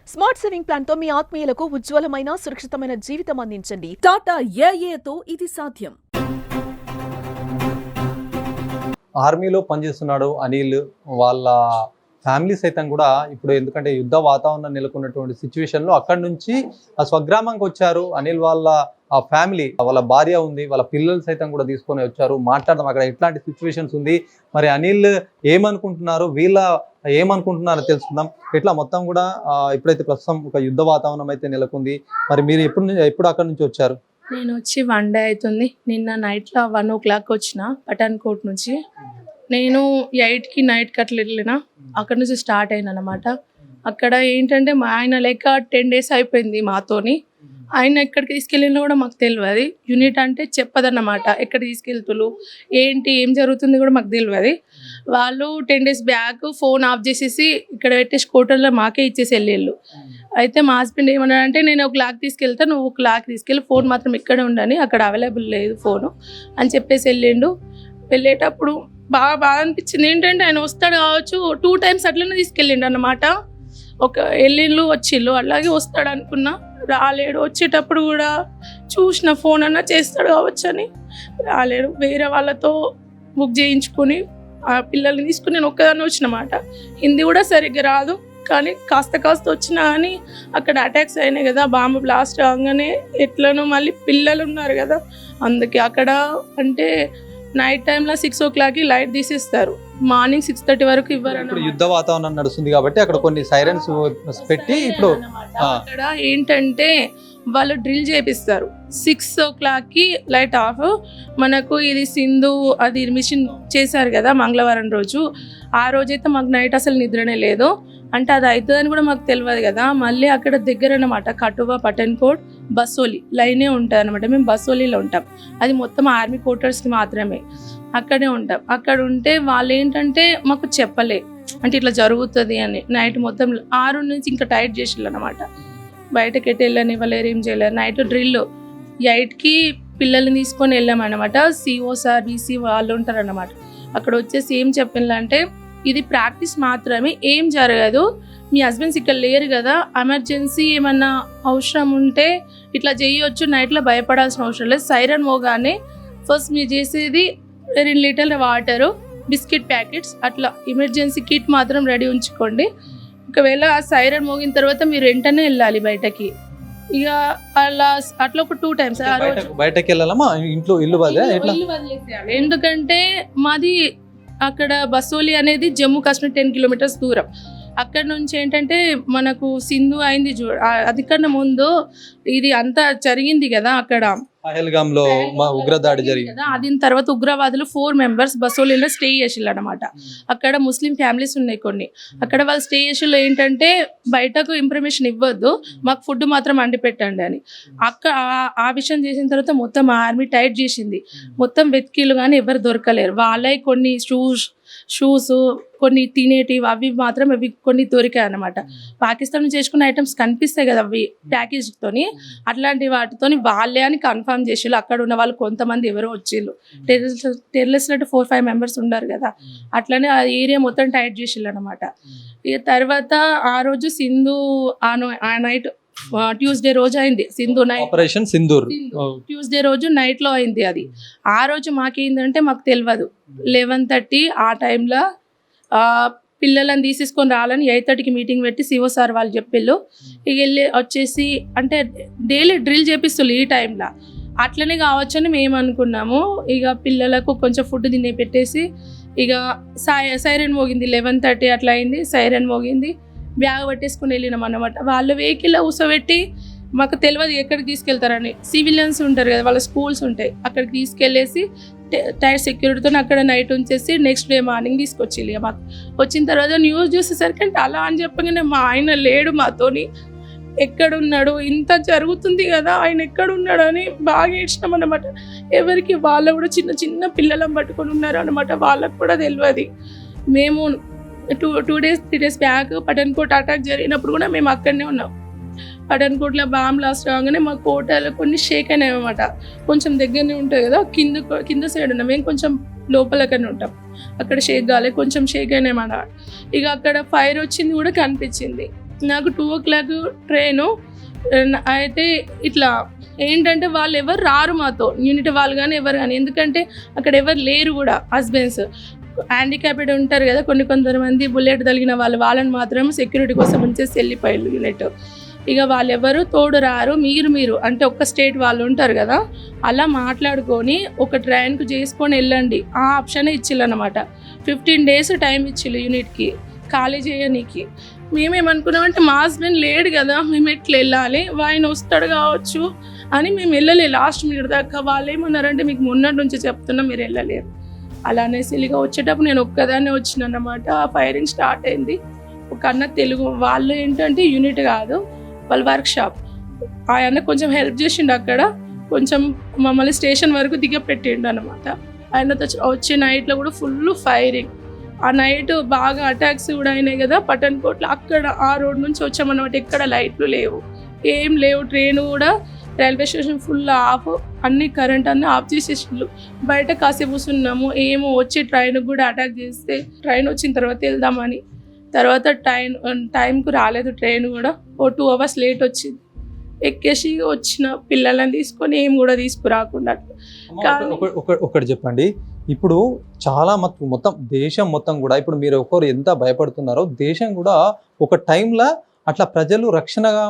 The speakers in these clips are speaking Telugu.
స్మార్ట్ సేవింగ్ ప్లాన్ తో మీ ఆత్మీయులకు ఉజ్వలమైన సురక్షితమైన జీవితం అందించండి. టాటా ఏఏతో ఇది సాధ్యం. ఆర్మీలో పనిచేస్తున్నాడు అనిల్. వాళ్ళ ఫ్యామిలీ సైతం కూడా ఇప్పుడు ఎందుకంటే యుద్ధ వాతావరణం నెలకొన్నటువంటి సిచ్యువేషన్లో అక్కడి నుంచి ఆ స్వగ్రామంకి వచ్చారు. అనిల్ వాళ్ళ ఆ ఫ్యామిలీ, వాళ్ళ భార్య ఉంది, వాళ్ళ పిల్లలు సైతం కూడా తీసుకొని వచ్చారు. మాట్లాడదాం అక్కడ ఎట్లాంటి సిచ్యువేషన్స్ ఉంది, మరి అనిల్ ఏమనుకుంటున్నారు, వీళ్ళ ఏమనుకుంటున్నారో తెలుసుకుందాం. ఇట్లా మొత్తం కూడా ఇప్పుడైతే ప్రస్తుతం ఒక యుద్ధ వాతావరణం అయితే నెలకొంది. మరి మీరు ఎప్పుడు అక్కడ నుంచి వచ్చారు? నేను వచ్చి 1 డే అవుతుంది. నిన్న నైట్లో 1 o'clock వచ్చిన పఠాన్కోట్ నుంచి. నేను 8కి నైట్కి అట్లా వెళ్ళిన. అక్కడ నుంచి స్టార్ట్ అయినా అనమాట. అక్కడ ఏంటంటే మా ఆయన లెక్క 10 days అయిపోయింది మాతోని. ఆయన ఎక్కడికి తీసుకెళ్ళినా కూడా మాకు తెలియదు. యూనిట్ అంటే చెప్పదన్నమాట, ఎక్కడ తీసుకెళ్తులు ఏంటి ఏం జరుగుతుంది కూడా మాకు తెలియదు. వాళ్ళు 10 days బ్యాక్ ఫోన్ ఆఫ్ చేసేసి ఇక్కడ పెట్టేసి కోటర్లో మాకే ఇచ్చేసి వెళ్ళిళ్ళు. అయితే మా హస్బెండ్ ఏమన్నాడంటే, నేను ఒక లాక్ తీసుకెళ్తా, నువ్వు ఒక లాక్ తీసుకెళ్ళి, ఫోన్ మాత్రం ఇక్కడే ఉండని, అక్కడ అవైలబుల్ లేదు ఫోను అని చెప్పేసి వెళ్ళిండు. వెళ్ళేటప్పుడు బాగా అనిపించింది. ఏంటంటే ఆయన వస్తాడు కావచ్చు, 2 times అట్లనే తీసుకెళ్ళిండు అన్నమాట. ఒక వెళ్ళిళ్ళు వచ్చిళ్ళు, అలాగే వస్తాడు అనుకున్నా, రాలేడు. వచ్చేటప్పుడు కూడా చూసిన ఫోన్ అన్నా చేస్తాడు కావచ్చు అని, రాలేడు. వేరే వాళ్ళతో బుక్ చేయించుకొని ఆ పిల్లల్ని తీసుకుని నేను ఒక్కదాన్ని వచ్చినమాట. హిందీ కూడా సరిగ్గా రాదు, కానీ కాస్త వచ్చినా కానీ అక్కడ అటాక్స్ అయినాయి కదా, బాంబు బ్లాస్ట్ అవగానే ఎట్లనో మళ్ళీ పిల్లలు ఉన్నారు కదా, అందుకే అక్కడ అంటే నైట్ టైంలో 6 o'clockకి లైట్ తీసేస్తారు, మార్నింగ్ 6:30 వరకు ఇవ్వరు. యుద్ధ వాతావరణం నడుస్తుంది కాబట్టి అక్కడ కొన్ని సైరన్స్ పెట్టి ఇప్పుడు అక్కడ ఏంటంటే వాళ్ళు డ్రిల్ చేపిస్తారు. 6 o'clockకి లైట్ ఆఫ్. మనకు ఇది సింధు అది మిషన్ చేశారు కదా మంగళవారం రోజు, ఆ రోజైతే మాకు నైట్ అసలు నిద్రనే లేదు. అంటే అది అవుతుందని కూడా మాకు తెలియదు కదా. మళ్ళీ అక్కడ దగ్గర అనమాట కటువా, పఠాన్కోట్, బసోలి లైనే ఉంటుంది అనమాట. మేము బసోలిలో ఉంటాం, అది మొత్తం ఆర్మీ క్వార్టర్స్కి మాత్రమే. అక్కడే ఉంటాం. అక్కడ ఉంటే వాళ్ళు ఏంటంటే మాకు చెప్పలే, అంటే ఇట్లా జరుగుతుంది అని. నైట్ మొత్తం 6 నుంచి ఇంకా టైట్ చేసిళ్ళు అనమాట. బయటకి ఎటు వెళ్ళని ఇవ్వలేరు, ఏం చేయలేరు. నైట్ డ్రిల్ 8కి పిల్లల్ని తీసుకొని వెళ్ళామన్నమాట. సిఓ సార్, బీసీ వాళ్ళు ఉంటారు అన్నమాట. అక్కడ వచ్చేసి ఏం చెప్పిందంటే, ఇది ప్రాక్టీస్ మాత్రమే, ఏం జరగదు, మీ హస్బెండ్స్ ఇక్కడ లేరు కదా, ఎమర్జెన్సీ ఏమన్నా అవసరం ఉంటే ఇట్లా చేయొచ్చు, నైట్లో భయపడాల్సిన అవసరం లేదు. సైరన్ మోగానే ఫస్ట్ మీరు చేసేది 2 లీటర్ల వాటరు, బిస్కెట్ ప్యాకెట్స్, అట్లా ఎమర్జెన్సీ కిట్ మాత్రం రెడీ ఉంచుకోండి. ఒకవేళ ఆ సైరన్ మోగిన తర్వాత మీరు వెంటనే వెళ్ళాలి బయటకి. ఇక అలా అట్లా ఒక 2 times బయటకి వెళ్ళాలమ్మా, ఇల్లు వదిలేసేయాలి. ఎందుకంటే మాది అక్కడ బసోలి అనేది జమ్మూ కాశ్మీర్ 10 kilometers దూరం. అక్కడ నుంచి ఏంటంటే మనకు సింధు అయింది అది కన్నా ముందు ఇది అంతా జరిగింది కదా, అక్కడ పహల్గామ్లో ఉగ్రదాడి జరిగింది కదా. అది తర్వాత ఉగ్రవాదులు 4 members బసోలిలో స్టే చేసిళ్ళు అనమాట. అక్కడ ముస్లిం ఫ్యామిలీస్ ఉన్నాయి కొన్ని, అక్కడ వాళ్ళు స్టే చేసిళ్ళు. ఏంటంటే బయటకు ఇన్ఫర్మేషన్ ఇవ్వద్దు, మాకు ఫుడ్ మాత్రం వండి పెట్టండి అని. అక్కడ ఆ విషయం చేసిన తర్వాత మొత్తం ఆర్మీ టైట్ చేసింది. మొత్తం వెతికిళ్ళు కానీ ఎవరు దొరకలేరు. వాళ్ళే కొన్ని షూస్ కొన్ని తినేటివి అవి మాత్రం అవి కొన్ని దొరికాయి అనమాట. పాకిస్తాన్ నుంచి చేసుకున్న ఐటమ్స్ కనిపిస్తాయి కదా అవి ప్యాకేజ్తోని, అట్లాంటి వాటితోని వాళ్ళే అని కన్ఫర్మ్ చేసిళ్ళు. అక్కడ ఉన్న వాళ్ళు కొంతమంది ఎవరో వచ్చిళ్ళు, టెర్రరిస్టులు అంటే 4-5 members ఉన్నారు కదా, అట్లనే ఆ ఏరియా మొత్తం టైట్ చేసిళ్ళు అనమాట. ఇక తర్వాత ఆ రోజు సింధు ఆ నైట్ ట్యూస్డే రోజు అయింది Sindhu night operation Sindoor. Tuesday రోజు నైట్లో అయింది అది. ఆ రోజు మాకేందంటే మాకు తెలియదు. 11:30 ఆ టైంలో పిల్లలను తీసేసుకొని రావాలని 8:30కి మీటింగ్ పెట్టి సిఓ సార్ వాళ్ళు చెప్పిళ్ళు. ఇక వెళ్ళి వచ్చేసి అంటే డైలీ డ్రిల్ చేపిస్తుళ్ళు ఈ టైంలో, అట్లనే కావచ్చని మేము అనుకున్నాము. ఇక పిల్లలకు కొంచెం ఫుడ్ తినే పెట్టేసి ఇక సైరన్ మోగింది. 11:30 అట్లా అయింది, సైరన్ మోగింది. బ్యాగ్ పట్టేసుకుని వెళ్ళినాం అన్నమాట. వాళ్ళ వెహికల్లో కూర్చోబెట్టి, మాకు తెలియదు ఎక్కడికి తీసుకెళ్తారని. సివిలియన్స్ ఉంటారు కదా, వాళ్ళ స్కూల్స్ ఉంటాయి, అక్కడికి తీసుకెళ్ళేసి టైర్ సెక్యూరిటీతో అక్కడ నైట్ ఉంచేసి నెక్స్ట్ డే మార్నింగ్ తీసుకొచ్చి మాకు వచ్చిన తర్వాత న్యూస్ చూసేసరికి అంటే అలా అని చెప్పగానే మా ఆయన లేడు మాతోని. ఎక్కడున్నాడు, ఇంత జరుగుతుంది కదా, ఆయన ఎక్కడున్నాడు అని బాగా ఏడ్చినాం అనమాట. ఎవరికి వాళ్ళు కూడా చిన్న చిన్న పిల్లలను పట్టుకొని ఉన్నారు అనమాట, వాళ్ళకు కూడా తెలియదు. మేము 2 days 3 days back Pathankot attack జరిగినప్పుడు కూడా మేము అక్కడనే ఉన్నాం. పఠాన్కోట్లో బాంబ్ బ్లాస్ట్ రాగానే మా కోటలో కొన్ని షేక్ అయినాయి అనమాట. కొంచెం దగ్గరనే ఉంటుంది కదా, కింద సైడ్ ఉన్నాం, మేము కొంచెం లోపలకనే ఉంటాం. అక్కడ షేక్ కాలే, కొంచెం షేక్ అయినాయి అన్నమాట. ఇక అక్కడ ఫైర్ వచ్చింది కూడా కనిపించింది. నాకు 2 o'clock ట్రైను. అయితే ఇట్లా ఏంటంటే వాళ్ళు ఎవరు రారు మాతో, యూనిట్ వాళ్ళు కానీ ఎవరు కానీ, ఎందుకంటే అక్కడ ఎవరు లేరు కూడా. హస్బెండ్స్ హ్యాండిక్యాప్డ్ ఉంటారు కదా కొంతమంది, బుల్లెట్ తగిలిన వాళ్ళని మాత్రం సెక్యూరిటీ కోసం ఉంచేసి వెళ్ళిపోయారు యూనిట్. ఇక వాళ్ళెవరు తోడు రారు, మీరు అంటే ఒక్క స్టేట్ వాళ్ళు ఉంటారు కదా, అలా మాట్లాడుకొని ఒక ట్రైన్కు చేసుకొని వెళ్ళండి ఆ ఆప్షన్ ఇచ్చిల్లు అనమాట. 15 days టైం ఇచ్చిల్లు యూనిట్కి ఖాళీ చేయనీకి. మేమేమనుకున్నామంటే మా హస్బెండ్ లేడు కదా, మేము ఎట్లా వెళ్ళాలి, ఆయన వస్తాడు కావచ్చు అని మేము వెళ్ళలేదు లాస్ట్ మినిట్ దాకా. వాళ్ళు ఏమన్నారంటే మీకు మొన్నటి నుంచి చెప్తున్నా మీరు వెళ్ళలేరు. అలా అనేసి ఇక వచ్చేటప్పుడు నేను ఒక్కదాన్నే వచ్చిన అన్నమాట. ఫైరింగ్ స్టార్ట్ అయింది. ఒక అన్న తెలుగు వాళ్ళు ఏంటంటే యూనిట్ కాదు, వాళ్ళ వర్క్షాప్. ఆయన కొంచెం హెల్ప్ చేసిండు అక్కడ, కొంచెం మమ్మల్ని స్టేషన్ వరకు దిగపెట్టిండు అనమాట. ఆయనతో వచ్చే నైట్లో కూడా ఫుల్ ఫైరింగ్. ఆ నైట్ బాగా అటాక్స్ కూడా అయినాయి కదా పఠాన్కోట్లో. అక్కడ ఆ రోడ్ నుంచి వచ్చామన్నమాట. ఎక్కడ లైట్లు లేవు, ఏం లేవు. ట్రైన్ కూడా రైల్వే స్టేషన్ ఫుల్ ఆఫ్, అన్ని కరెంట్ అన్నీ ఆఫ్ చేసేసిండ్రు. బయట కాసేపు కూర్చున్నాము, ఏమో వచ్చి ట్రైన్ కూడా అటాక్ చేస్తే ట్రైన్ వచ్చిన తర్వాత వెళ్దామని. తర్వాత టైంకు రాలేదు ట్రైన్ కూడా. ఓ 2 hours లేట్ వచ్చింది. ఎక్కేసి వచ్చిన పిల్లలని తీసుకొని ఏం కూడా తీసుకురాకుండా. ఒకటి చెప్పండి, ఇప్పుడు చాలా మొత్తం దేశం మొత్తం కూడా ఇప్పుడు మీరు ఒకరు ఎంత భయపడుతున్నారో, దేశం కూడా ఒక టైంలో అట్లా ప్రజలు రక్షణగా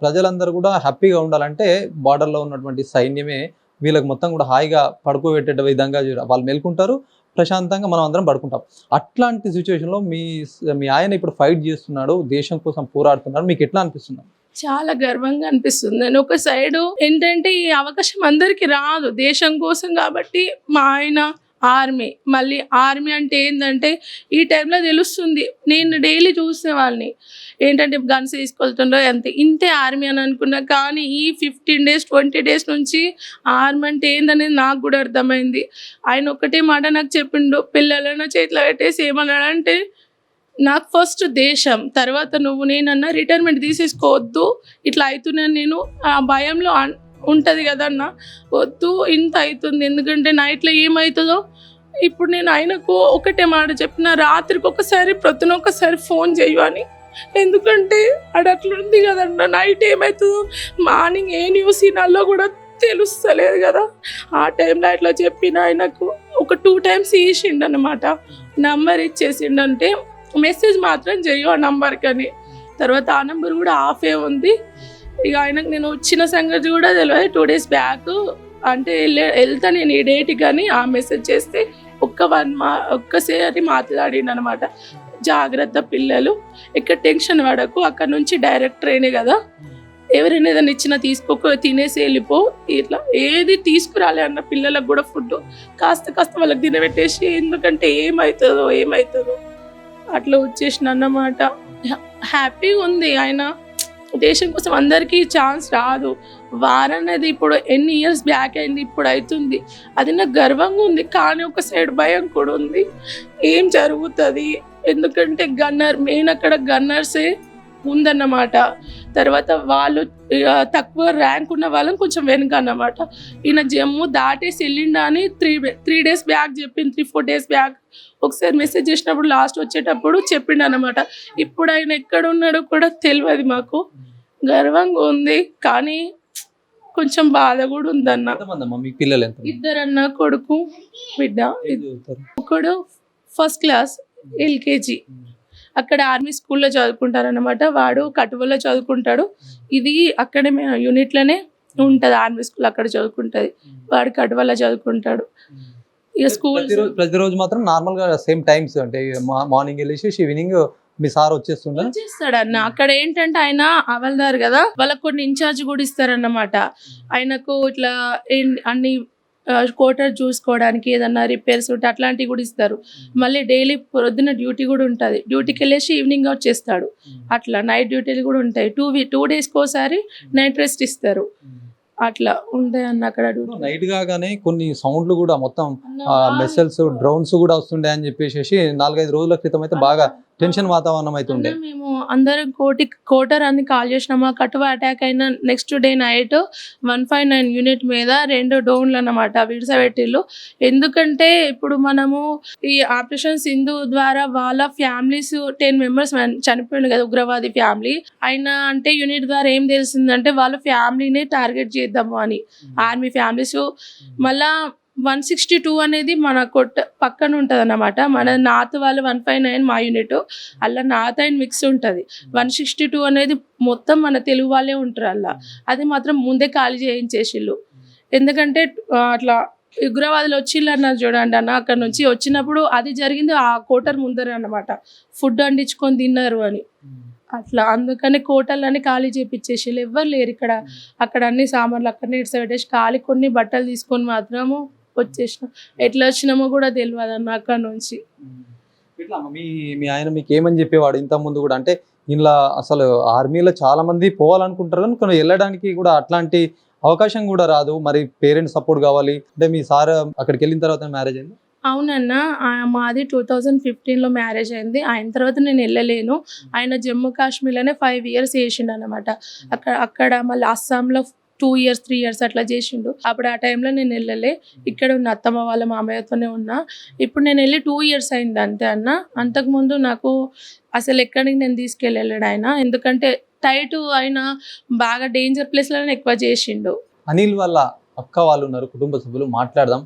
ప్రజలందరూ కూడా హ్యాపీగా ఉండాలంటే బార్డర్లో ఉన్నటువంటి సైన్యమే వీళ్ళకి మొత్తం కూడా హాయిగా పడుకోబెట్టే విధంగా వాళ్ళు మేల్కుంటారు, ప్రశాంతంగా మనం అందరం పడుకుంటాం. అట్లాంటి సిచ్యువేషన్లో మీ ఆయన ఇప్పుడు ఫైట్ చేస్తున్నాడు, దేశం కోసం పోరాడుతున్నాడు, మీకు ఎట్లా అనిపిస్తుంది? చాలా గర్వంగా అనిపిస్తుంది. నేను ఒక సైడు ఏంటంటే ఈ అవకాశం అందరికీ రాదు దేశం కోసం కాబట్టి. మా ఆయన మళ్ళీ ఆర్మీ అంటే ఏంటంటే ఈ టైంలో తెలుస్తుంది. నేను డైలీ చూసే వాళ్ళని ఏంటంటే గన్స్ తీసుకెళ్తుండో అంతే, ఇంతే ఆర్మీ అని అనుకున్నా. కానీ ఈ 15 days 20 days నుంచి ఆర్మీ అంటే ఏందనేది నాకు కూడా అర్థమైంది. ఆయన ఒక్కటే మాట నాకు చెప్పిండు, పిల్లలను చేతిలో పెట్టేసి ఏమన్నాడంటే, నాకు ఫస్ట్ దేశం, తర్వాత నువ్వు నేనన్నా రిటైర్మెంట్ తీసేసుకోవద్దు, ఇట్లా అవుతున్నాను నేను, ఆ భయంలో ఉంటుంది కదన్న, వద్దు ఇంత అవుతుంది, ఎందుకంటే నైట్లో ఏమవుతుందో. ఇప్పుడు నేను ఆయనకు ఒకటే మాట చెప్పిన, రాత్రికి ఒకసారి ప్రొద్దునొకసారి ఫోన్ చేయు అని. ఎందుకంటే అట్లుంది కదన్న, నైట్ ఏమవుతుందో మార్నింగ్ ఏ న్యూస్ ఇనాల్లో కూడా తెలుస్తలేదు కదా. ఆ టైంలో ఇట్లా చెప్పిన ఆయనకు ఒక 2 times ఇచ్చిండు అనమాట. నంబర్ ఇచ్చేసిండంటే మెసేజ్ మాత్రం చెయ్యు ఆ నంబర్కి అని. తర్వాత ఆ నెంబర్ కూడా ఆఫే ఉంది. ఇక ఆయనకు నేను వచ్చిన సంగతి కూడా తెలియదు. 2 days బ్యాక్ అంటే వెళ్తా నేను ఈ డేట్కి కానీ ఆ మెసేజ్ చేస్తే ఒక్కసారి మాట్లాడిండు అనమాట. జాగ్రత్త పిల్లలు, ఇక్కడ టెన్షన్ పడకు, అక్కడ నుంచి డైరెక్ట్ ట్రైనే కదా, ఎవరైనా ఏదైనా ఇచ్చినా తీసుకోక తినేసి వెళ్ళిపో, ఇట్లా ఏది తీసుకురాలే అన్న పిల్లలకు కూడా ఫుడ్ కాస్త వాళ్ళకి తినబెట్టేసి, ఎందుకంటే ఏమవుతుందో అట్లా వచ్చేసిన అన్నమాట. హ్యాపీగా ఉంది. ఆయన దేశం కోసం అందరికీ ఛాన్స్ రాదు. వారనేది ఇప్పుడు ఎన్ని ఇయర్స్ బ్యాక్ అయింది, ఇప్పుడు అవుతుంది. అది నాకు గర్వంగా ఉంది. కానీ ఒక సైడ్ భయం కూడా ఉంది, ఏం జరుగుతుంది. ఎందుకంటే మెయిన్ అక్కడ గన్నర్సే ఉందన్నమాట. తర్వాత వాళ్ళు తక్కువ ర్యాంక్ ఉన్న వాళ్ళని కొంచెం వెనుక అన్నమాట. ఈయన జమ్మూ దాటేసి వెళ్ళిండా అని 3 days బ్యాక్ చెప్పింది, 3-4 days బ్యాక్ ఒకసారి మెసేజ్ చేసినప్పుడు లాస్ట్ వచ్చేటప్పుడు చెప్పిండు అనమాట. ఇప్పుడు ఆయన ఎక్కడ ఉన్నాడో కూడా తెలియదు మాకు. గర్వంగా ఉంది కానీ కొంచెం బాధ కూడా ఉందన్న. 2 అన్న కొడుకు బిడ్డ. ఒకడు ఫస్ట్ క్లాస్ LKG, అక్కడ ఆర్మీ స్కూల్లో చదువుకుంటారనమాట. వాడు కటువలో చదువుకుంటాడు. ఇది అక్కడే యూనిట్లోనే ఉంటుంది ఆర్మీ స్కూల్, అక్కడ చదువుకుంటుంది. వాడు కటువలో చదువుకుంటాడు. ఇక స్కూల్ ప్రతిరోజు మాత్రం నార్మల్ గా సేమ్ టైమ్స్ అంటే మార్నింగ్ వెళ్ళేసి ఈవినింగ్ మీ సార్ వచ్చేస్తాడు అన్న. అక్కడ ఏంటంటే ఆయన అవల్దారు కదా, వాళ్ళకు కొన్ని ఇన్ఛార్జ్ కూడా ఇస్తారన్నమాట. ఆయనకు ఇట్లా అన్ని క్వార్టర్ చూసుకోవడానికి, ఏదన్నా రిపేర్స్ ఉంటే అట్లాంటివి కూడా ఇస్తారు. మళ్ళీ డైలీ పొద్దున్న డ్యూటీ కూడా ఉంటుంది. డ్యూటీకి వెళ్ళేసి ఈవినింగ్ వచ్చేస్తాడు. అట్లా నైట్ డ్యూటీలు కూడా ఉంటాయి. 2 days కోసారి నైట్ రెస్ట్ ఇస్తారు. అట్లా ఉంటాయి అన్న అక్కడ. నైట్ కాగానే కొన్ని సౌండ్లు కూడా మొత్తం మిస్సైల్స్ డ్రోన్స్ కూడా వస్తుండే అని చెప్పేసి 4-5 రోజుల క్రితం అయితే బాగా టెన్షన్ వాతావరణం అయితే ఉండే. అన్న మేము అందరం కోటర్ అని కాల్ చేసినామా, కటువ అటాక్ అయిన నెక్స్ట్ డే నైట్ 159 యూనిట్ మీద 2 డ్రోన్లు అన్నమాట విడిసబెట్టిళ్ళు. ఎందుకంటే ఇప్పుడు మనము ఈ ఆపరేషన్ సింధు ద్వారా వాళ్ళ ఫ్యామిలీస్ 10 మెంబర్స్ చనిపోయింది కదా, ఉగ్రవాది ఫ్యామిలీ. ఆయన అంటే యూనిట్ ద్వారా ఏం తెలిసిందంటే వాళ్ళ ఫ్యామిలీని టార్గెట్ చేద్దాము అని, ఆర్మీ ఫ్యామిలీస్. మళ్ళా 162 అనేది మన పక్కన ఉంటుంది అన్నమాట. మన నార్త్ వాళ్ళు 159 మా యూనిట్, అలా నార్త్ అండ్ మిక్స్ ఉంటుంది. 162 అనేది మొత్తం మన తెలుగు వాళ్ళే ఉంటారు అలా. అది మాత్రం ముందే ఖాళీ చేయించేసిళ్ళు. ఎందుకంటే అట్లా ఉగ్రవాదులు వచ్చిళ్ళు అన్నారు చూడండి అన్న, అక్కడ నుంచి వచ్చినప్పుడు అది జరిగింది ఆ కోటర్ ముందర అన్నమాట. ఫుడ్ వండించుకొని తిన్నారు అని అట్లా. అందుకని కోటర్లని ఖాళీ చేపించేసి ఎవ్వరు లేరు ఇక్కడ. అక్కడ అన్ని సామాన్లు అక్కడనే ఇట్స్ పెట్టేసి ఖాళీ కొన్ని బట్టలు తీసుకొని మాత్రము వచ్చేసినాం. ఎట్లా వచ్చినామో కూడా తెలియదు అన్న అక్కడ నుంచి. మీ ఆయన మీకు ఏమని చెప్పేవాడు ఇంత ముందు కూడా? అంటే ఇలా అసలు ఆర్మీలో చాలా మంది పోవాలనుకుంటారు కానీ కొన్ని వెళ్ళడానికి కూడా అట్లాంటి అవకాశం కూడా రాదు. మరి పేరెంట్స్ సపోర్ట్ కావాలి అంటే మీ సార్ అక్కడికి వెళ్ళిన తర్వాత మ్యారేజ్ అయింది? అవునన్న, మాది 2015లో మ్యారేజ్ అయింది. ఆయన తర్వాత నేను వెళ్ళలేను. ఆయన జమ్మూ కాశ్మీర్లోనే 5 years చేసిండు అనమాట. అక్కడ మళ్ళీ అస్సాంలో 2 years 3 years అట్లా చేసిండు. అప్పుడు ఆ టైంలో నేను వెళ్ళలే, ఇక్కడ ఉన్న అత్తమ్మ వాళ్ళ మామయ్యతోనే ఉన్నా. ఇప్పుడు నేను వెళ్ళి 2 years అయింది అంతే అన్న. అంతకుముందు నాకు అసలు ఎక్కడికి నేను తీసుకెళ్ళాడు ఆయన, ఎందుకంటే టైట్ ఆయన బాగా డేంజర్ ప్లేస్లోనే ఎక్కువ చేసిండు. అనిల్ వాళ్ళ అక్క వాళ్ళు ఉన్నారు, కుటుంబ సభ్యులు, మాట్లాడదాం.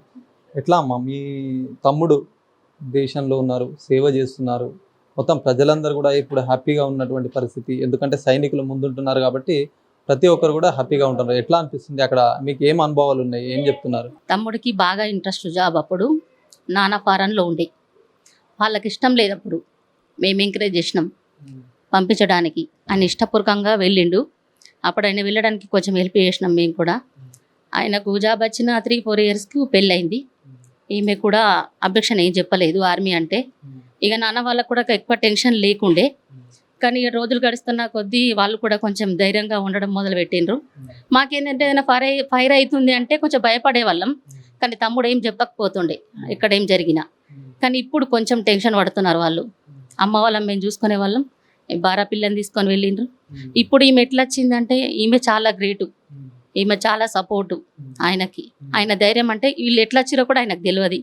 ఎట్లా అమ్మా, మీ తమ్ముడు దేశంలో ఉన్నారు, సేవ చేస్తున్నారు, మొత్తం ప్రజలందరూ కూడా ఇప్పుడు హ్యాపీగా ఉన్నటువంటి పరిస్థితి. ఎందుకంటే సైనికులు ముందుంటున్నారు కాబట్టి ప్రతి ఒక్కరు కూడా హ్యాపీగా ఉంటారు. ఎట్లా అనిపిస్తుంది అక్కడ? మీకు ఏం అనుభవాలు ఉన్నాయి, ఏం చెప్తున్నారు? తమ్ముడికి బాగా ఇంట్రెస్ట్ జాబ్. అప్పుడు నాన్న ఫారెన్లో ఉండే, వాళ్ళకి ఇష్టం లేదు. అప్పుడు మేము ఎంకరేజ్ చేసినాం పంపించడానికి. ఆయన ఇష్టపూర్వకంగా వెళ్ళిండు. అప్పుడు ఆయన వెళ్ళడానికి కొంచెం హెల్ప్ చేసినాం మేము కూడా. ఆయనకు జాబ్ వచ్చిన 3-4 yearsకి పెళ్ళయింది. ఈమె కూడా అబ్జెక్షన్ ఏం చెప్పలేదు ఆర్మీ అంటే. ఇక నాన్న వాళ్ళకు కూడా ఎక్కువ టెన్షన్ లేకుండే. కానీ రోజులు గడుస్తున్న కొద్దీ వాళ్ళు కూడా కొంచెం ధైర్యంగా ఉండడం మొదలు పెట్టిండ్రు. మాకేంటంటే ఏదైనా ఫైర్ అవుతుంది అంటే కొంచెం భయపడే వాళ్ళం, కానీ తమ్ముడు ఏం చెప్పకపోతుండే ఇక్కడ ఏం జరిగినా. కానీ ఇప్పుడు కొంచెం టెన్షన్ పడుతున్నారు వాళ్ళు. అమ్మ వాళ్ళం మేము చూసుకునే వాళ్ళం, బారా పిల్లని తీసుకొని వెళ్ళిండ్రు. ఇప్పుడు ఈమె ఎట్లా వచ్చిందంటే ఈమె చాలా గ్రేటు, ఈమె చాలా సపోర్టు ఆయనకి. ఆయన ధైర్యం అంటే వీళ్ళు ఎట్లా వచ్చిరో కూడా ఆయనకు తెలియదు.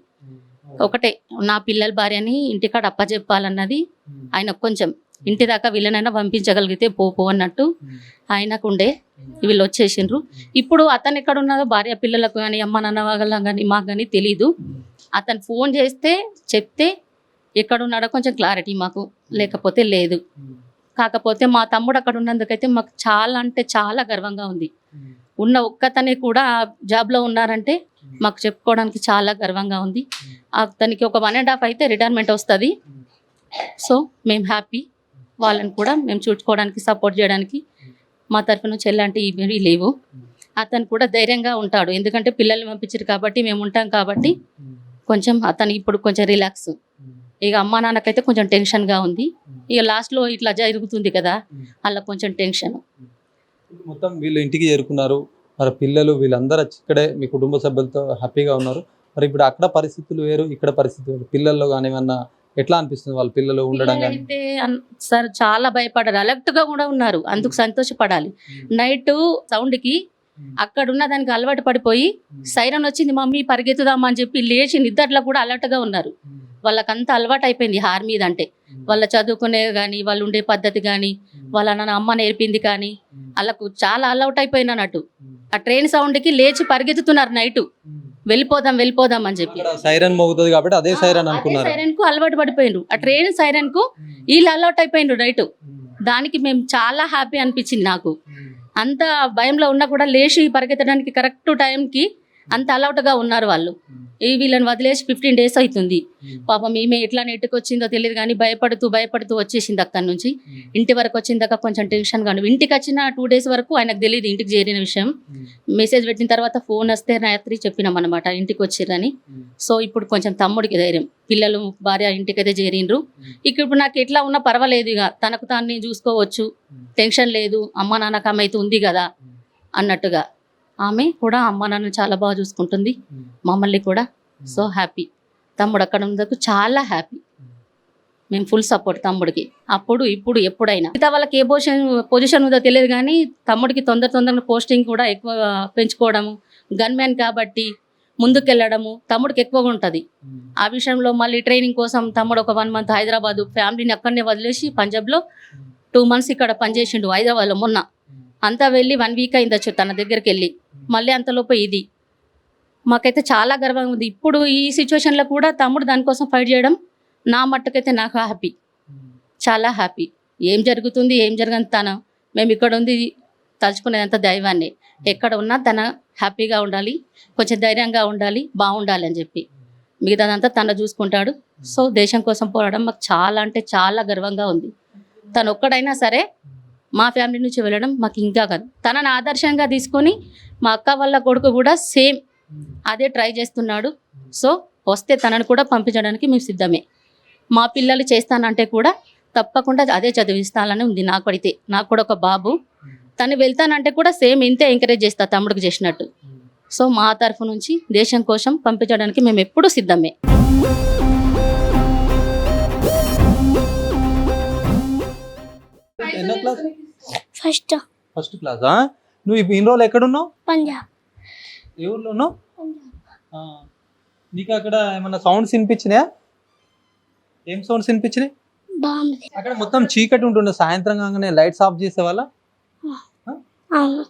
ఒకటే నా పిల్లల భార్యని ఇంటికాడ అప్పచెప్పాలన్నది ఆయనకు కొంచెం. ఇంటి దాకా వీళ్ళనైనా పంపించగలిగితే పో అన్నట్టు ఆయనకుండే. వీళ్ళు వచ్చేసిండ్రు. ఇప్పుడు అతను ఎక్కడ ఉన్నదో భార్య పిల్లలకు కానీ అమ్మ నాన్న వాళ్ళ కానీ మాకు కానీ తెలీదు. అతను ఫోన్ చేస్తే చెప్తే ఎక్కడున్నాడో కొంచెం క్లారిటీ మాకు, లేకపోతే లేదు. కాకపోతే మా తమ్ముడు అక్కడ ఉన్నందుకైతే మాకు చాలా అంటే చాలా గర్వంగా ఉంది. ఉన్న ఒక్కతనే కూడా జాబ్లో ఉన్నారంటే మాకు చెప్పుకోవడానికి చాలా గర్వంగా ఉంది. అతనికి ఒక 1.5 అయితే రిటైర్మెంట్ వస్తుంది. సో మేము హ్యాపీ. వాళ్ళని కూడా మేము చూసుకోవడానికి సపోర్ట్ చేయడానికి మా తరఫు నుంచి ఎలాంటి ఇవి లేవు. అతను కూడా ధైర్యంగా ఉంటాడు, ఎందుకంటే పిల్లల్ని పంపించారు కాబట్టి మేము ఉంటాం కాబట్టి కొంచెం అతను ఇప్పుడు కొంచెం రిలాక్స్. ఇక అమ్మా నాన్నకైతే కొంచెం టెన్షన్గా ఉంది. ఇక లాస్ట్లో ఇట్లా జరుగుతుంది కదా, అలా కొంచెం టెన్షన్. మొత్తం వీళ్ళు ఇంటికి చేరుకున్నారు, మరి పిల్లలు వీళ్ళందరూ ఇక్కడే మీ కుటుంబ సభ్యులతో హ్యాపీగా ఉన్నారు. మరి ఇప్పుడు అక్కడ పరిస్థితులు వేరు, ఇక్కడ పరిస్థితులు వేరు. పిల్లల్లో కానీ ఏమన్నా ఎట్లా అనిపిస్తుంది వాళ్ళ పిల్లలు ఉండడం కానీ? అయితే సార్ చాలా భయపడారు, అలర్ట్గా కూడా ఉన్నారు. అందుకు సంతోషపడాలి. నైట్ సౌండ్కి అక్కడ ఉన్న దానికి అలవాటు పడిపోయి సైరన్ వచ్చింది మమ్మీ పరిగెత్తుదామా అని చెప్పి లేచి నిద్రలో కూడా అలర్ట్గా ఉన్నారు. వాళ్ళకంతా అలవాటు అయిపోయింది ఆర్మీ అంటే. వాళ్ళ చదువుకునే కానీ వాళ్ళు ఉండే పద్ధతి కానీ వాళ్ళ నాన్న అమ్మ నేర్పింది కానీ వాళ్ళకు చాలా అలవాటు అయిపోయింది అన్నట్టు. ఆ ట్రైన్ సౌండ్కి లేచి పరిగెత్తుతున్నారు నైట్, వెళ్ళిపోదాం అని చెప్పి. సైరన్ మోగుతుంది కాబట్టి అదే సైరన్ అనుకున్నారు. సైరన్ కు అలవాటు పడిపోయిండ్రు, ఆ ట్రైన్ సైరన్ కు వీళ్ళు అలవాటు అయిపోయిండ్రు నైట్. దానికి మేము చాలా హ్యాపీ అనిపించింది నాకు. అంత భయంలో ఉన్నా కూడా లేచి పరిగెత్తడానికి కరెక్ట్ టైంకి అంత అలౌట్గా ఉన్నారు వాళ్ళు. వీళ్ళని వదిలేసి 15 days అవుతుంది. పాపం ఈమె ఎట్లా నెట్టుకు వచ్చిందో తెలియదు కానీ భయపడుతూ వచ్చేసింది అక్కడి నుంచి. ఇంటి వరకు వచ్చిందాక కొంచెం టెన్షన్ కానీ, ఇంటికి వచ్చిన 2 days వరకు ఆయనకు తెలియదు ఇంటికి చేరిన విషయం. మెసేజ్ పెట్టిన తర్వాత ఫోన్ వస్తే రాత్రి చెప్పినాం అనమాట ఇంటికి వచ్చిర్రని. సో ఇప్పుడు కొంచెం తమ్ముడికి ధైర్యం, పిల్లలు భార్య ఇంటికైతే చేరిండ్రు. ఇప్పుడు నాకు ఎట్లా ఉన్నా పర్వాలేదు, ఇక తనకు తాన్ని చూసుకోవచ్చు, టెన్షన్ లేదు, అమ్మ నాన్నకు ఆమె అయితే ఉంది కదా అన్నట్టుగా. ఆమె కూడా అమ్మ నాన్న చాలా బాగా చూసుకుంటుంది, మమ్మల్ని కూడా. So happy. తమ్ముడు అక్కడ ఉన్నందుకు చాలా హ్యాపీ. మేము ఫుల్ సపోర్ట్ తమ్ముడికి, అప్పుడు ఇప్పుడు ఎప్పుడైనా. మిగతా వాళ్ళకి ఏ పొజిషన్ ఉందో తెలియదు కానీ తమ్ముడికి తొందరగా పోస్టింగ్ కూడా ఎక్కువ పెంచుకోవడము, గన్మ్యాన్ కాబట్టి ముందుకెళ్ళడము తమ్ముడికి ఎక్కువగా ఉంటుంది. ఆ విషయంలో మళ్ళీ ట్రైనింగ్ కోసం తమ్ముడు ఒక 1 month హైదరాబాద్ ఫ్యామిలీని అక్కడనే వదిలేసి పంజాబ్లో 2 months ఇక్కడ పనిచేసిండు హైదరాబాద్లో. మొన్న అంతా వెళ్ళి 1 week అయిందచ్చు తన దగ్గరికి వెళ్ళి, మళ్ళీ అంతలోపు ఇది. మాకైతే చాలా గర్వంగా ఉంది. ఇప్పుడు ఈ సిచ్యువేషన్లో కూడా తమ్ముడు దానికోసం ఫైట్ చేయడం నా మట్టుకైతే నాకు హ్యాపీ, చాలా హ్యాపీ. ఏం జరుగుతుంది ఏం జరగని తన, మేము ఇక్కడ ఉంది తలుచుకునేదంత దైవాన్ని. ఎక్కడ ఉన్నా తన హ్యాపీగా ఉండాలి, కొంచెం ధైర్యంగా ఉండాలి, బాగుండాలి అని చెప్పి మిగతాదంతా తన చూసుకుంటాడు. సో దేశం కోసం పోరాడడం మాకు చాలా అంటే చాలా గర్వంగా ఉంది. తను ఒక్కడైనా సరే మా ఫ్యామిలీ నుంచి వెళ్ళడం మాకు ఇంకా కాదు. తనని ఆదర్శంగా తీసుకొని మా అక్క వాళ్ళ కొడుకు కూడా సేమ్ అదే ట్రై చేస్తున్నాడు. సో వస్తే తనను కూడా పంపించడానికి మేము సిద్ధమే. మా పిల్లలు చేస్తానంటే కూడా తప్పకుండా అదే చదివిస్తానని ఉంది. నాకు కూడా ఒక బాబు, తను వెళ్తానంటే కూడా సేమ్ ఇంతే ఎంకరేజ్ చేస్తా తమ్ముడికి చేసినట్టు. సో మా తరఫు నుంచి దేశం కోసం పంపించడానికి మేము ఎప్పుడూ సిద్ధమే. ఎన్నో క్లాస్? ఫస్ట్ క్లాసా? నువ్వు ఇన్ని రోజులు ఎక్కడున్నావు? పంజాబ్. ఏ ఊర్లో ఉన్నావు? నీకు అక్కడ ఏమన్నా సౌండ్స్ వినిపించినాయా? ఏం సౌండ్స్ వినిపించినాయి? బాంబే. అక్కడ మొత్తం చీకటి ఉంటుండే, సాయంత్రం కాగానే లైట్స్ ఆఫ్ చేసేవాళ్ళ? అవును.